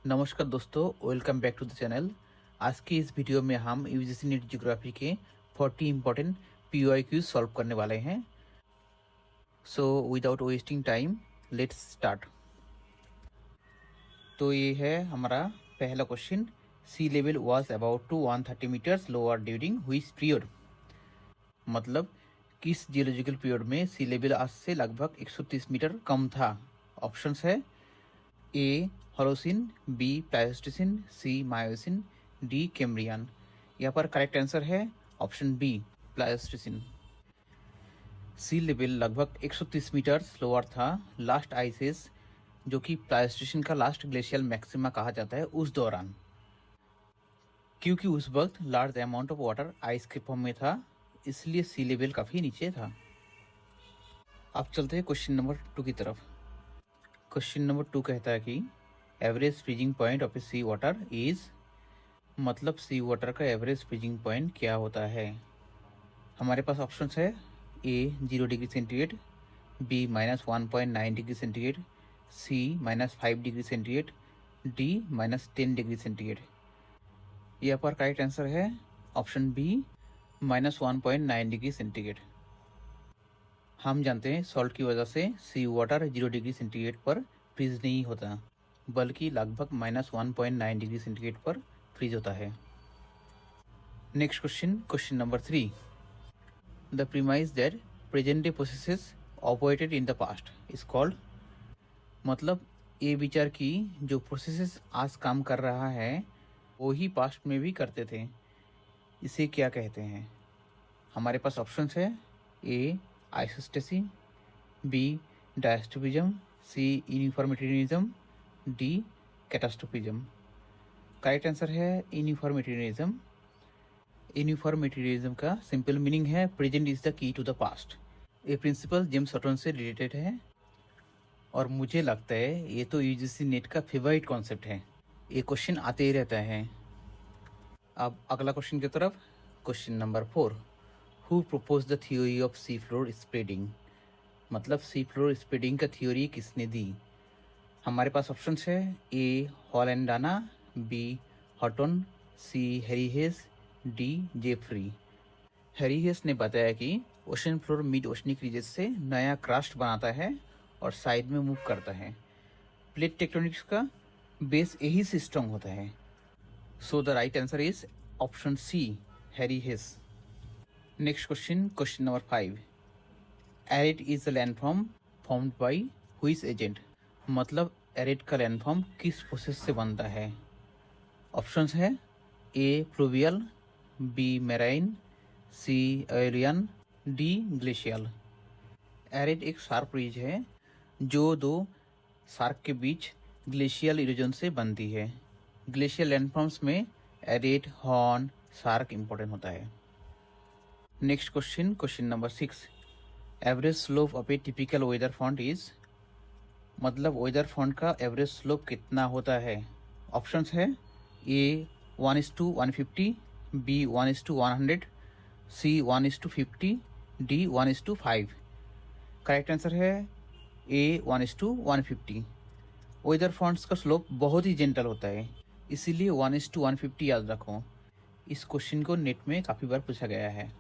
नमस्कार दोस्तों, welcome back to the channel. आज की इस वीडियो में हम यूजीसी नीट ज्योग्राफी के 40 इंपॉर्टेंट पीवाईक्यूज सॉल्व करने वाले हैं। So without wasting time let's start. तो ये है हमारा पहला question. Sea level was about to 130 meters lower during which period. मतलब किस जियोलॉजिकल पीरियड में सी लेवल आज से लगभग 130 मीटर कम था। ऑप्शंस है ए होलोसिन, बी प्लायोस्टोसिन, सी मायोसिन, डी कैम्ब्रियन। यहाँ पर करेक्ट आंसर है ऑप्शन बी प्लायोस्टोसिन। सी लेवल लगभग 130 मीटर लोअर था लास्ट आइसेस, जो कि प्लायोस्टोसिन का लास्ट ग्लेशियल मैक्सिमा कहा जाता है, उस दौरान, क्योंकि उस वक्त large amount of water ice के फॉर्म में था, इसलिए सी लेवल काफ़ी नीचे था। अब चलते हैं क्वेश्चन नंबर 2 की तरफ। क्वेश्चन नंबर 2 कहता है कि average freezing point of a sea water is. मतलब सी वाटर का एवरेज फ्रीजिंग पॉइंट क्या होता है। हमारे पास ऑप्शंस है A 0 degree centigrade, B -1.9 degree centigrade, C -5 degree centigrade, D -10 degree centigrade. यहाँ पर करेक्ट आंसर है ऑप्शन बी -1.9 डिग्री सेंटीग्रेड। हम जानते हैं सॉल्ट की वजह से सी वाटर 0 डिग्री सेंटीग्रेड पर फ्रीज नहीं होता, बल्कि लगभग -1.9 डिग्री सेंटीग्रेड पर फ्रीज होता है। Next question number 3। The premise that present day processes operated in the past is called. मतलब ये विचार की जो प्रोसेसेस आज काम कर रहा है वो ही पास्ट में भी करते थे, इसे क्या कहते हैं। हमारे पास ऑप्शंस है A isostasy, B diastrophism, C uniformitarianism, D catastrophism. Correct answer है यूनिफॉर्मिटेरियनिज्म। यूनिफॉर्मिटेरियनिज्म का सिंपल मीनिंग है present is the key to the past. ये प्रिंसिपल जेम्स हटन से रिलेटेड है और मुझे लगता है ये तो यूजीसी नेट का फेवरेट कॉन्सेप्ट है। ये क्वेश्चन आते ही रहता है। अब अगला क्वेश्चन की तरफ। Question number 4। Who propose the theory of sea floor spreading. मतलब सी फ्लोर स्प्रेडिंग का थ्योरी किसने दी। हमारे पास ऑप्शंस है ए हॉलैंडाना, B Hutton, C Harry Hess, D Jeffrey. Harry Hess ने बताया कि ocean floor mid oceanic ridges से नया क्रस्ट बनाता है और साइड में मूव करता है। प्लेट टेक्टोनिक्स का बेस यही से स्ट्रॉन्ग होता है। So the right answer is option C Harry Hess. Next question number 5। Arete is the landform formed by which agent. मतलब एरिड का लैंडफॉर्म किस प्रोसेस से बनता है। ऑप्शंस है A fluvial, B marine, C aeolian, D glacial. Arete एक sharp ridge है जो दो शार्क के बीच ग्लेशियल इरोजन से बनती है। ग्लेशियल लैंडफॉर्म्स में एरिड, हॉर्न, शार्क इंपॉर्टेंट होता है। Next question number 6। Average slope of a typical weather front is. मतलब वेदर फ्रंट का एवरेज स्लोप कितना होता है। ऑप्शंस है A 1:150, B 1:100, C 1:50, D 1:5। Correct answer है ए 1:150। वेदर फ्रंट्स का स्लोप बहुत ही जेंटल होता है, इसीलिए 1:150 याद रखो। इस क्वेश्चन को नेट में काफ़ी बार पूछा गया है।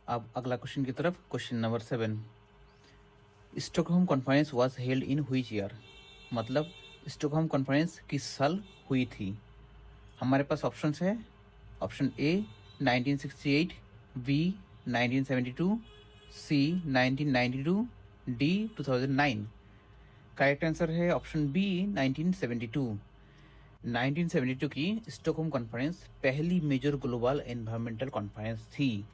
अब अगला क्वेश्चन की तरफ। Question number 7। Stockholm conference was held in which year. मतलब स्टॉकहोम कॉन्फ्रेंस किस साल हुई थी। हमारे पास ऑप्शंस है option A 1968, B 1972, C 1992, D 2009। Correct answer है ऑप्शन बी 1972। 1972 की स्टॉकहोम कॉन्फ्रेंस पहली मेजर ग्लोबल एनवायरमेंटल कॉन्फ्रेंस थी,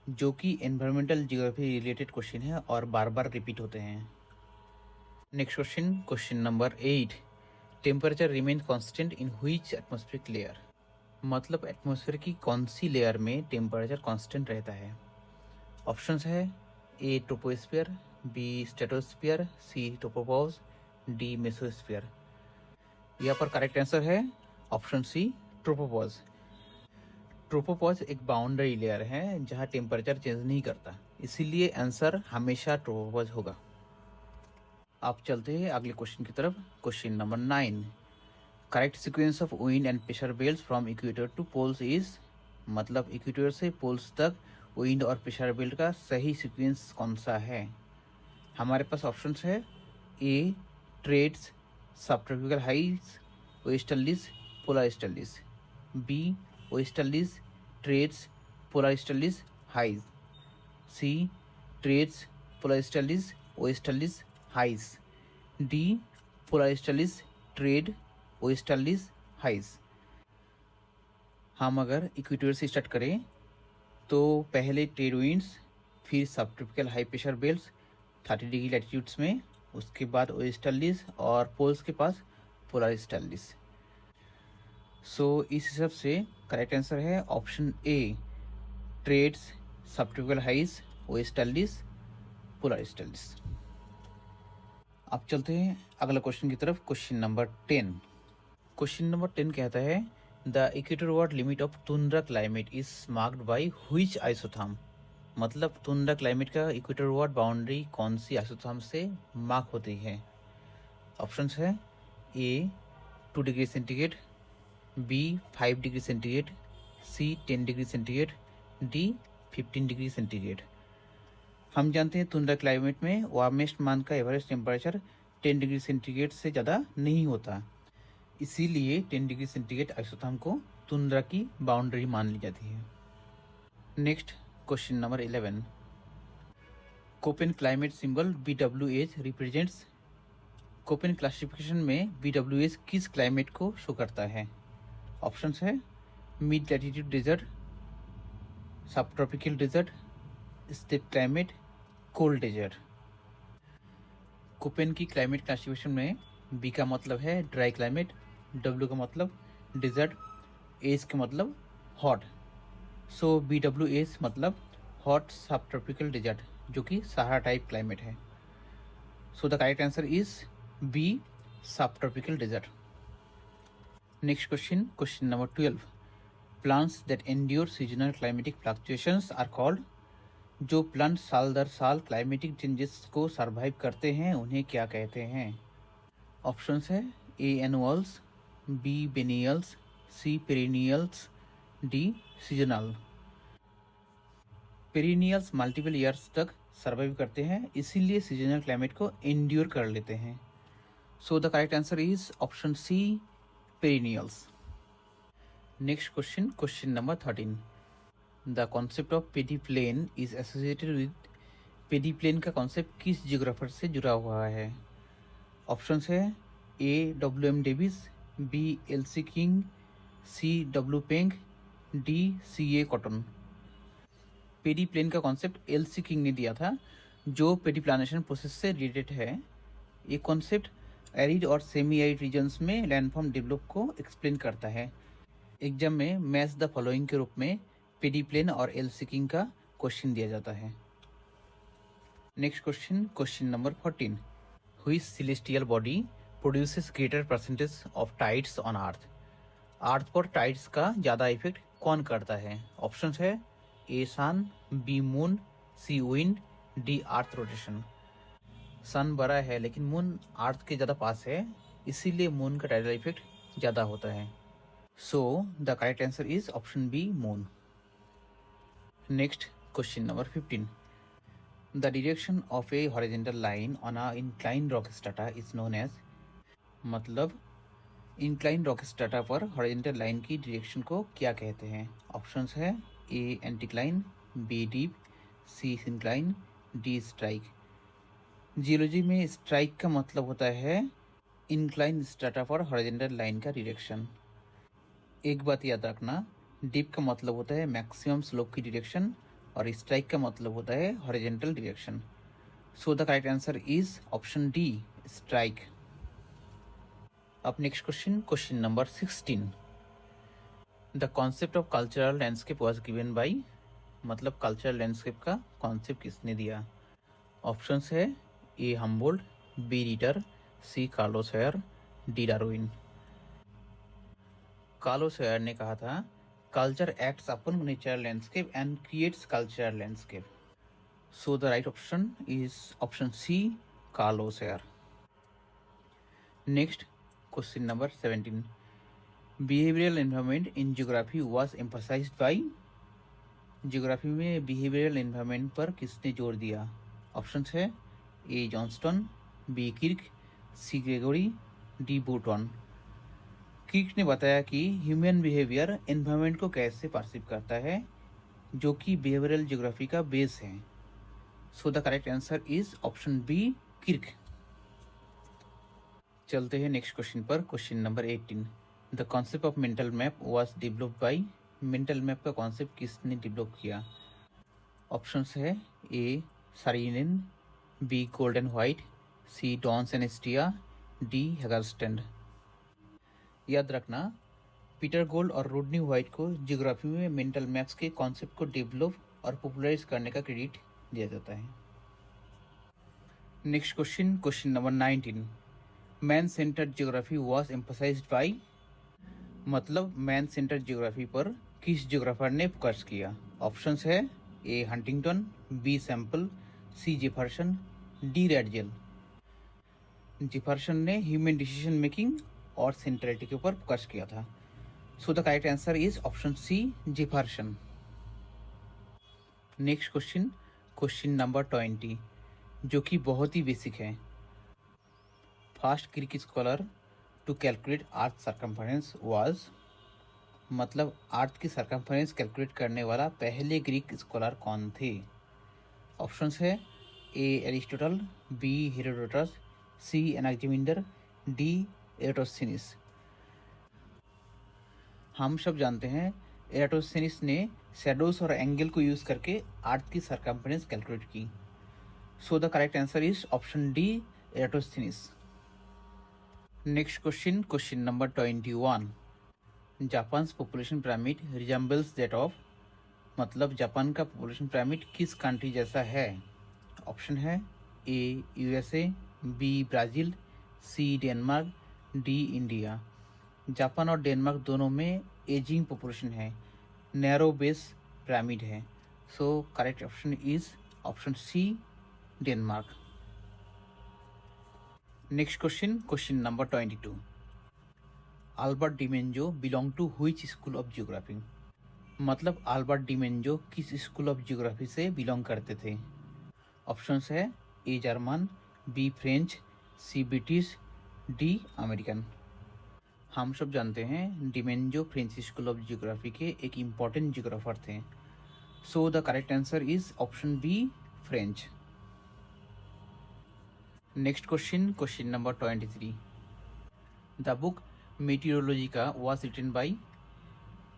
जो कि एनवायरमेंटल जियोग्राफी रिलेटेड क्वेश्चन है और बार बार रिपीट होते हैं। Next question number 8। Temperature remain constant in which atmospheric layer. मतलब एटमॉस्फेयर की कौन सी लेयर में टेम्परेचर कांस्टेंट रहता है। ऑप्शंस है ए ट्रोपोस्फियर, बी स्ट्रेटोस्फियर, सी ट्रोपोपॉज, डी मेसोस्फियर। यहाँ पर करेक्ट आंसर है ऑप्शन सी ट्रोपोपॉज। ट्रोपोपॉज एक बाउंड्री लेयर है जहाँ टेम्परेचर चेंज नहीं करता, इसीलिए आंसर हमेशा ट्रोपोपॉज होगा। आप चलते हैं अगले क्वेश्चन की तरफ। Question number 9, correct sequence of wind and pressure belt from equator to poles is, मतलब इक्वेटर से पोल्स तक विंड और प्रेशर बेल्ट का सही सीक्वेंस कौन सा है। हमारे पास ऑप्शंस है A trades subtropical highs westerlies polar easterlies, B westerlies trades polar easterlies highs, C trades polar easterlies westerlies highs, D polar easterlies trade westerlies highs. हम अगर इक्वेटर से स्टार्ट करें तो पहले ट्रेड विंड्स, फिर सब tropical high pressure belts 30 degree latitudes में, उसके बाद वेस्टर्लीज और पोल्स के पास पोलारिस्टर्लीज। सो इस हिसाब से करेक्ट आंसर है ऑप्शन ए trades subtropical highs westerlies पोलारिस्टर्लीज। अब चलते हैं अगला क्वेश्चन की तरफ। Question number 10। क्वेश्चन नंबर 10 कहता है the equatorial limit of tundra climate is marked by which isotherm, मतलब टुंड्रा क्लाइमेट का इक्वेटोरियल बाउंड्री कौन सी आइसोथर्म से मार्क होती है। ऑप्शंस है A 2 degree centigrade, B 5 degree centigrade, C 10 degree centigrade, D 15 degree centigrade. हम जानते हैं टुंड्रा क्लाइमेट में वार्मेस्ट मंथ का एवरेज टेम्परेचर 10 डिग्री सेंटीग्रेड से ज़्यादा नहीं होता, इसीलिए 10 डिग्री सेंटीग्रेड आइसोथर्म को टुंड्रा की बाउंड्री मान ली जाती है। Next question number 11, Koppen climate symbol BWH represents, Koppen classification में BWH किस क्लाइमेट को शो करता है। ऑप्शंस है mid latitude desert, sub tropical desert, steppe climate, cold desert. Koppen की क्लाइमेट क्लासिफिकेशन में बी का मतलब है ड्राई क्लाइमेट, डब्ल्यू का मतलब डेजर्ट, एच का मतलब हॉट। सो BWH मतलब हॉट सब ट्रॉपिकल डेजर्ट, जो कि सहारा टाइप क्लाइमेट है। So the correct answer is B सब tropical desert. Next question, question number 12, plants that endure seasonal climatic fluctuations are called, जो plant साल दर साल क्लाइमेटिक चेंजेस को सर्वाइव करते हैं उन्हें क्या कहते हैं। ऑप्शंस है A annuals, B biennials, C perennials, D seasonal. Perennials multiple years तक सर्वाइव करते हैं, इसीलिए सीजनल क्लाइमेट को एंड्योर कर लेते हैं। So the correct answer is option C perennials. Next question, question number 13, the concept of pediplain is associated with, pediplain का concept किस जियोग्राफर से जुड़ा हुआ है। ऑप्शंस है A WM Davis, B LC King, C W Penck, D CA Cotton. Pediplain का concept LC king ने दिया था, जो पेडिप्लानेशन प्रोसेस से रिलेटेड है। ये कॉन्सेप्ट एरिड और सेमी एरिड रीजन्स में लैंडफॉर्म डेवलप को एक्सप्लेन करता है। एग्जाम में मैच द फॉलोइंग के रूप में पेडिप्लेन और LC किंग का क्वेश्चन दिया जाता है। Next question, question number 14, which celestial body produces greater percentage of tides on earth, earth पर टाइड्स का ज़्यादा इफेक्ट कौन करता है। ऑप्शंस है ए सन, बी मून, सी विंड, डी अर्थ रोटेशन। सन बड़ा है लेकिन मून अर्थ के ज़्यादा पास है, इसीलिए मून का टाइडल इफेक्ट ज़्यादा होता है। So the correct answer is option B moon. Next question number 15, the direction of a horizontal line on a incline rock strata is known as, मतलब इंक्लाइन रॉक स्ट्रैटा पर horizontal line की direction को क्या कहते हैं। Options है A anticline, B dip, C incline, D strike. Geology में strike का मतलब होता है इंक्लाइन स्ट्रैटा पर हॉरिजॉन्टल लाइन का डायरेक्शन। एक बात याद रखना, डीप का मतलब होता है मैक्सिमम स्लोप की डायरेक्शन और स्ट्राइक का मतलब होता है horizontal direction. So the correct answer is option D strike. अब next question, question number 16, the concept of cultural landscape was given by, मतलब कल्चरल लैंडस्केप का कॉन्सेप्ट किसने दिया। ऑप्शंस है A Humboldt, B Ritter, C Carlos Hayer, D Darwin. Carlos Hayer ने कहा था culture acts upon natural landscape and creates cultural landscape. So the right option is option C Carlos Hayer. Next question number 17, behavioural environment in geography was emphasised by. Geography में behavioural environment पर किसने जोर दिया? Options है A Johnston, B Kirk, C Gregory, D Bouton. Kirk ने बताया कि human behaviour environment को कैसे परसीव करता है, जो कि बिहेवियरल ज्योग्राफी का बेस है। So the correct answer is option B Kirk. चलते हैं नेक्स्ट क्वेश्चन पर। Question number 18, the concept of mental map was developed by. Mental map का कॉन्सेप्ट किसने डेवलप किया? ऑप्शंस है A Saarinen, B Gould and White, C Downs and Stea, D Hagerstrand. याद रखना, Peter Gould और रोडनी व्हाइट को geography में मेंटल मैप्स के कॉन्सेप्ट को डेवलप और पॉपुलराइज करने का क्रेडिट दिया जाता है। Next question, question number 19, man centred geography was emphasised by. मतलब मैन सेंटर्ड ज्योग्राफी पर किस ज्योग्राफर ने फोकस किया? ऑप्शंस है A Huntington, B Semple, C Jefferson, D Ratzel. Jefferson ने ह्यूमन डिसीजन मेकिंग और सेंट्रलिटी के ऊपर फोकस किया था। So the correct answer is option C Jefferson. Next question, question number 20, जो कि बहुत ही बेसिक है। First Greek scholar to calculate earth circumference was. मतलब अर्थ की सरकमफरेंस कैलकुलेट करने वाला पहले ग्रीक स्कॉलर कौन थे? ऑप्शंस है ए एरिस्टोटल, बी हेरोडोटस, सी एनाक्सिमेंडर, डी एराटोस्थेनिस। हम सब जानते हैं एराटोस्थेनिस ने शैडोज और एंगल को यूज करके अर्थ की सरकमफरेंस कैलकुलेट की। So the correct answer is option D Eratosthenes. Next question, question number 21, Japan population pyramid resembles that of. मतलब जापान का पॉपुलेशन पिरामिड किस कंट्री जैसा है? ऑप्शन है A USA, B Brazil, C Denmark, D India. Japan और Denmark दोनों में ageing population है, नैरो बेस पिरामिड है। So correct option is option C Denmark. Next question, question number 22, Albert Demangeon belong to which school of geography. मतलब Albert Demangeon किस school of geography से belong करते थे? Options है A German, B French, C British, D American. हम सब जानते हैं Demangeon French school of geography के एक इम्पॉर्टेंट ज्योग्राफर थे। So the correct answer is option B French. Next question, question number 23, the book Meteorologica was written by.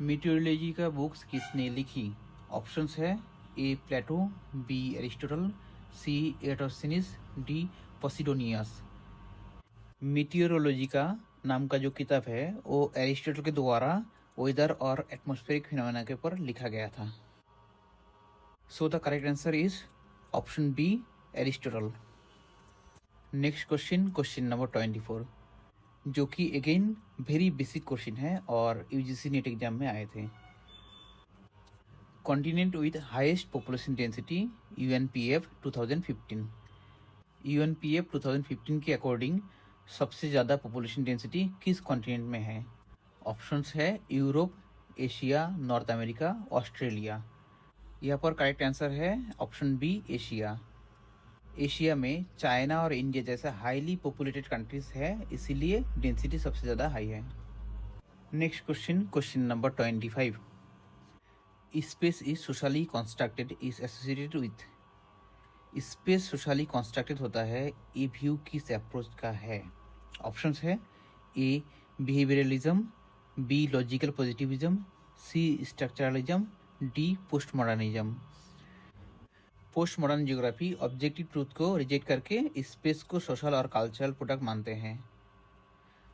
Meteorology का books किसने लिखी? ऑप्शंस है A Plato, B Aristotle, C एराटोस्थेनिस, D पोसिडोनियस। Meteorology का नाम का जो किताब है वो एरिस्टोटल के द्वारा वेदर और एटमॉस्फेरिक फिनोमेना के ऊपर लिखा गया था। So the correct answer is option B Aristotle. Next question, question number 24, जो कि अगेन वेरी बेसिक क्वेश्चन है और यूजीसी नेट एग्जाम में आए थे। Continent with highest population density UNPF 2015। UNPF 2015 के अकॉर्डिंग सबसे ज़्यादा पॉपुलेशन डेंसिटी किस कॉन्टिनेंट में है? ऑप्शंस है Europe, Asia, north America, Australia. यहाँ पर करेक्ट आंसर है ऑप्शन बी एशिया। एशिया में चाइना और इंडिया जैसा हाईली पॉपुलेटेड कंट्रीज है, इसीलिए डेंसिटी सबसे ज़्यादा हाई है। Next question, question number 25, space is socially constructed is associated with. Space socially constructed होता है, ये व्यू किस अप्रोच का है? ऑप्शंस है A behaviouralism, B logical positivism, C structuralism, D post modernism. Post modern geography objective truth को reject करके space को सोशल और कल्चरल प्रोडक्ट मानते हैं।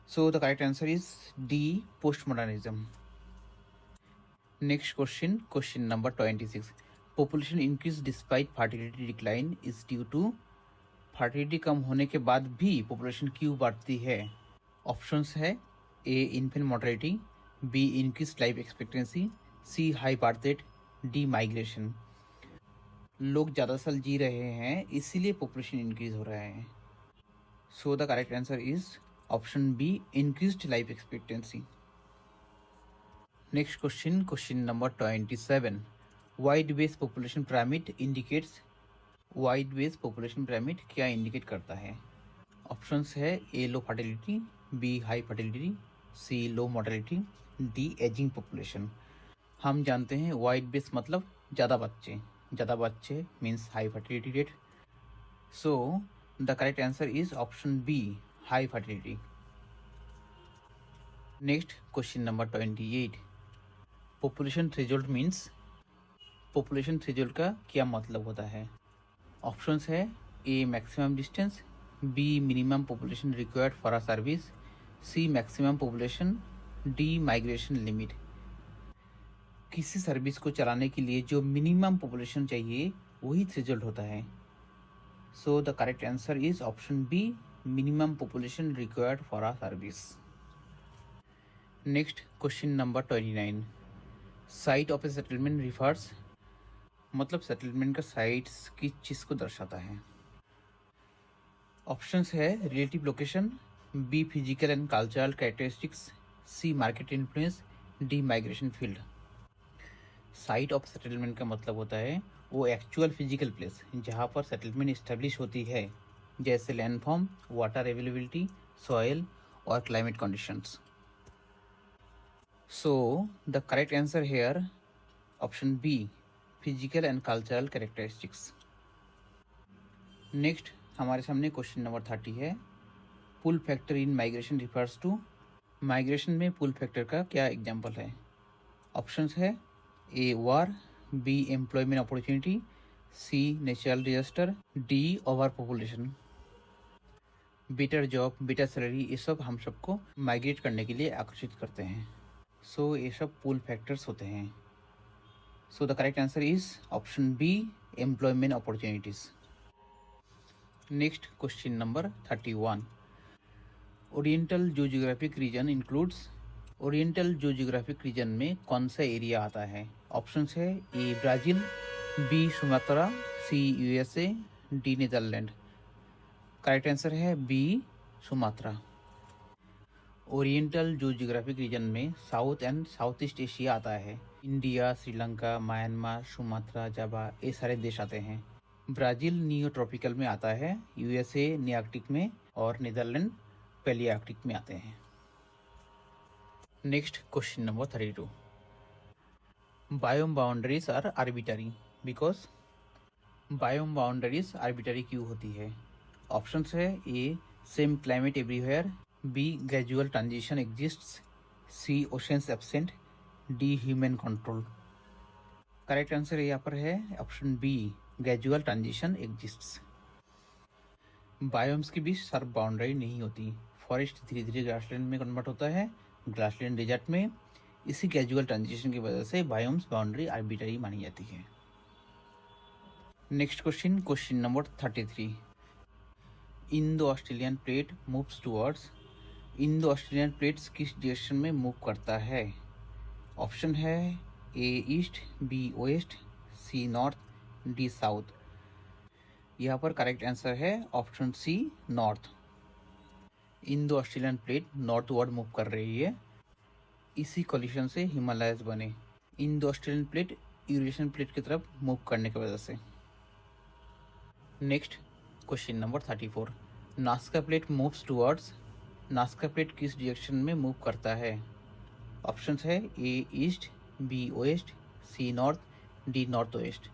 So the correct answer is D post modernism. Next question, question number 26, population increase despite fertility decline is due to. Fertility कम होने के बाद भी पॉपुलेशन क्यों बढ़ती है? ऑप्शंस है A infant mortality, B increase life expectancy, C high birth rate, D migration. लोग ज़्यादा साल जी रहे हैं, इसीलिए पॉपुलेशन इंक्रीज हो रहा है। So the correct answer is option B increased life expectancy. Next question, question number 27, wide base population pyramid indicates. Wide base population pyramid क्या इंडिकेट करता है? ऑप्शंस है A low fertility, B high fertility, C low mortality, D ageing population. हम जानते हैं wide base मतलब ज़्यादा बच्चे means high fertility rate. So the correct answer is option B high fertility. Next question number 28, population threshold means. Population threshold का क्या मतलब होता है? ऑप्शंस है A maximum distance, B minimum population required for a service, C maximum population, D migration limit. किसी service को चलाने के लिए जो मिनिमम पॉपुलेशन चाहिए वही थ्रेशोल्ड होता है। So the correct answer is option B minimum population required for a service. Next question number 29, site of a settlement refers. मतलब सेटलमेंट का साइट्स किस चीज़ को दर्शाता है? ऑप्शंस है relative location, B physical and cultural characteristics, C market influence, D migration field. Site of settlement का मतलब होता है वो एक्चुअल फिजिकल प्लेस जहाँ पर सेटलमेंट इस्टेब्लिश होती है, जैसे लैंडफॉर्म, वाटर अवेलेबिलिटी, सॉइल और climate conditions. So the correct answer here option B physical and cultural characteristics. Next हमारे सामने क्वेश्चन नंबर 30 है, pull factor in migration refers to. Migration में पुल फैक्टर का क्या एग्जाम्पल है? ऑप्शंस है A war, B employment opportunity, C natural disaster, D over population. Better job, better salary, ये सब हम सबको माइग्रेट करने के लिए आकर्षित करते हैं। सो ये सब पुल फैक्टर्स होते हैं। So the correct answer is option B employment opportunities. Next question number 31, oriental geographic region includes. Oriental geographic region में कौन सा एरिया आता है? ऑप्शंस है A Brazil, B Sumatra, C USA, D Netherland. Correct answer है B Sumatra. Oriental geographic region में south and south east Asia आता है। India, Sri Lanka, Myanmar, Sumatra, Java, ये सारे देश आते हैं। ब्राज़ील नियो ट्रॉपिकल में आता है, यूएसए नियार्कटिक में और नीदरलैंड पैलियार्कटिक में आते हैं। Next question number 32, biome boundaries are arbitrary because. Biome boundaries arbitrary क्यों होती है? ऑप्शंस है A same climate everywhere, B gradual transition exists, C oceans absent, D human control. Correct answer यहाँ पर है option B gradual transition exists. Biomes के बीच sharp boundary नहीं होती। फॉरेस्ट धीरे धीरे ग्रासलैंड में कन्वर्ट होता है, ग्रासलैंड डेजर्ट में। इसी ग्रेजुअल ट्रांजिशन की वजह से बायोम्स बाउंड्री आर्बिटरी मानी जाती है। Next question, question number 33, Indo Australian plate moves towards. Indo Australian plates किस डायरेक्शन में मूव करता है? ऑप्शन है A east, B west, C north, D south. यहाँ पर करेक्ट आंसर है option C north. Indo Australian plate northward move कर रही है, इसी कोलिशन से हिमालयस बने। Indo Australian plate Eurasian plate की तरफ मूव करने की वजह से। Next question number 34, Nazca plate moves towards. Nazca plate किस डायरेक्शन में मूव करता है? ऑप्शंस है A east, B west, C north, D north west.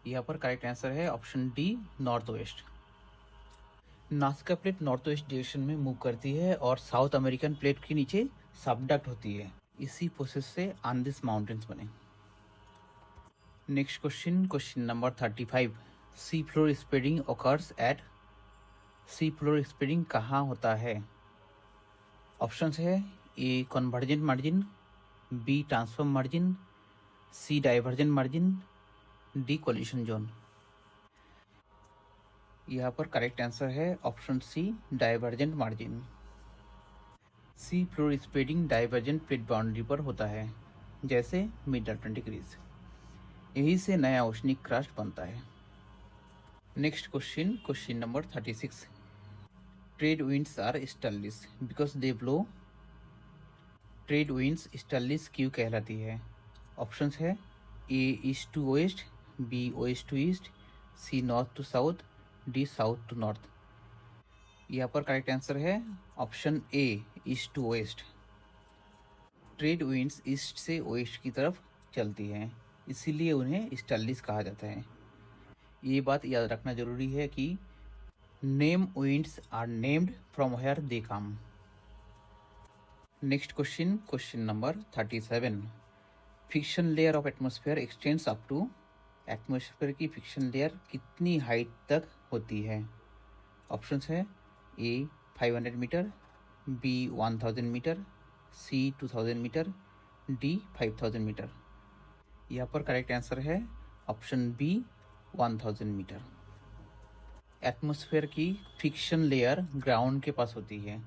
यहाँ पर करेक्ट आंसर है option D north west. Nazca plate north west direction में move करती है और साउथ अमेरिकन प्लेट के नीचे सबडक्ट होती है, इसी प्रोसेस से आंदीस माउंटेन्स बने। Next question, question number 35, sea floor spreading occurs at. Sea floor spreading कहाँ होता है? ऑप्शंस है A convergent margin, B transform margin, C divergent margin, D collision zone. यहाँ पर करेक्ट आंसर है option C divergent margin. Sea floor spreading divergent plate boundary पर होता है, जैसे मिड अटलांटिक रीज। यही से नया ओशनिक क्रस्ट बनता है। Next question, question number 36, trade winds are easterlies because they blow. Trade winds easterlies क्यों कहलाती है? ऑप्शंस है A east to west, B west to east, C north to south, D south to north. यहाँ पर correct answer है option A east to west. Trade winds east से west की तरफ चलती हैं, इसीलिए उन्हें ईस्टर्लीज कहा जाता है। ये बात याद रखना जरूरी है कि name winds are named from where they come. Next question, question number 37। Friction layer of atmosphere extends up to. Atmosphere की फिक्शन लेयर कितनी हाइट तक होती है? ऑप्शंस है A 500 meter, B 1000 meter, C 2000 meter, D 5000 meter. यहाँ पर correct answer है option B 1000 meter. Atmosphere की फिक्शन लेयर ग्राउंड के पास होती है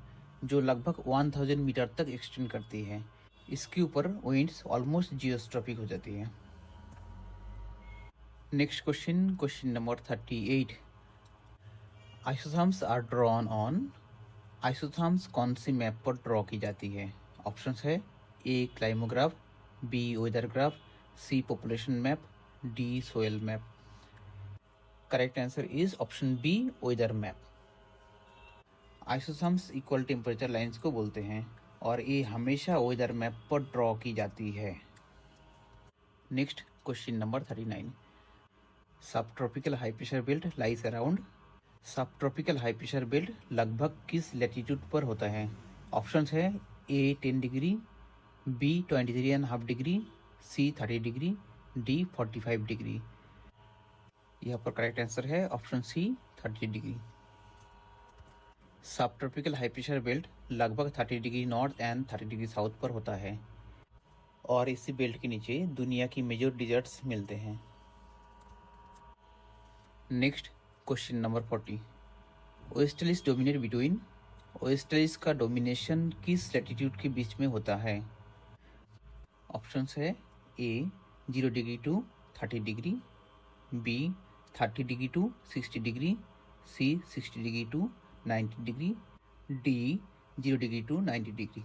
जो लगभग 1000 मीटर तक एक्सटेंड करती है। इसके ऊपर विंड्स ऑलमोस्ट जियोस्ट्रॉपिक हो जाती है। Next question, question number 38। Isotherms are drawn on. Isotherms कौन सी मैप पर ड्रॉ की जाती है? ऑप्शंस है A climograph, B weather graph, C population map, D soil map. Correct answer is option B weather map. Isotherms equal temperature lines को बोलते हैं और ये हमेशा वेदर मैप पर ड्रॉ की जाती है। Next question number 39। सब tropical high pressure belt lies around. सब ट्रॉपिकल हाई प्रेशर बेल्ट लगभग किस लैटिट्यूड पर होता है? ऑप्शंस है ए 10 डिग्री, बी 23.5 डिग्री, सी 30 डिग्री, डी 45 डिग्री। यहाँ पर करेक्ट आंसर है ऑप्शन सी 30 डिग्री। सब ट्रॉपिकल हाई प्रेशर बेल्ट लगभग 30 degree north and 30 degree south पर होता है और इसी बेल्ट के नीचे दुनिया की मेजर डिजर्ट्स मिलते हैं। Next question number 40। Westerlies dominate between. Westerlies का डोमिनेशन किस लैटिट्यूड के बीच में होता है? ऑप्शंस है A 0 degree to 30 degree, B 30 degree to 60 degree, C 60 degree to 90 degree, D 0 degree to 90 degree.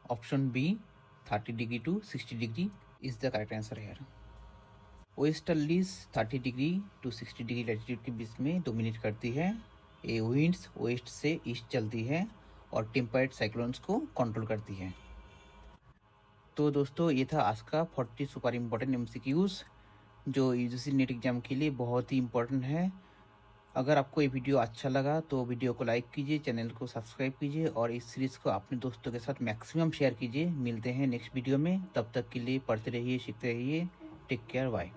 Option B 30 degree to 60 degree is the correct answer here. Westerlies 30 degree to 60 degree latitude के बीच में dominate करती है। ये winds waste से east चलती है और टेम्परेट साइक्लोन्स को कंट्रोल करती है। तो दोस्तों ये था आज का 40 सुपर इम्पोर्टेंट एमसीक्यूज जो यूजीसी नेट एग्जाम के लिए बहुत ही इम्पोर्टेंट है। अगर आपको ये वीडियो अच्छा लगा तो वीडियो को लाइक कीजिए, चैनल को सब्सक्राइब कीजिए और इस सीरीज़ को अपने दोस्तों के साथ मैक्सिमम शेयर कीजिए। मिलते हैं नेक्स्ट वीडियो में, तब तक के लिए पढ़ते रहिए, सीखते रहिए। Take care, bye.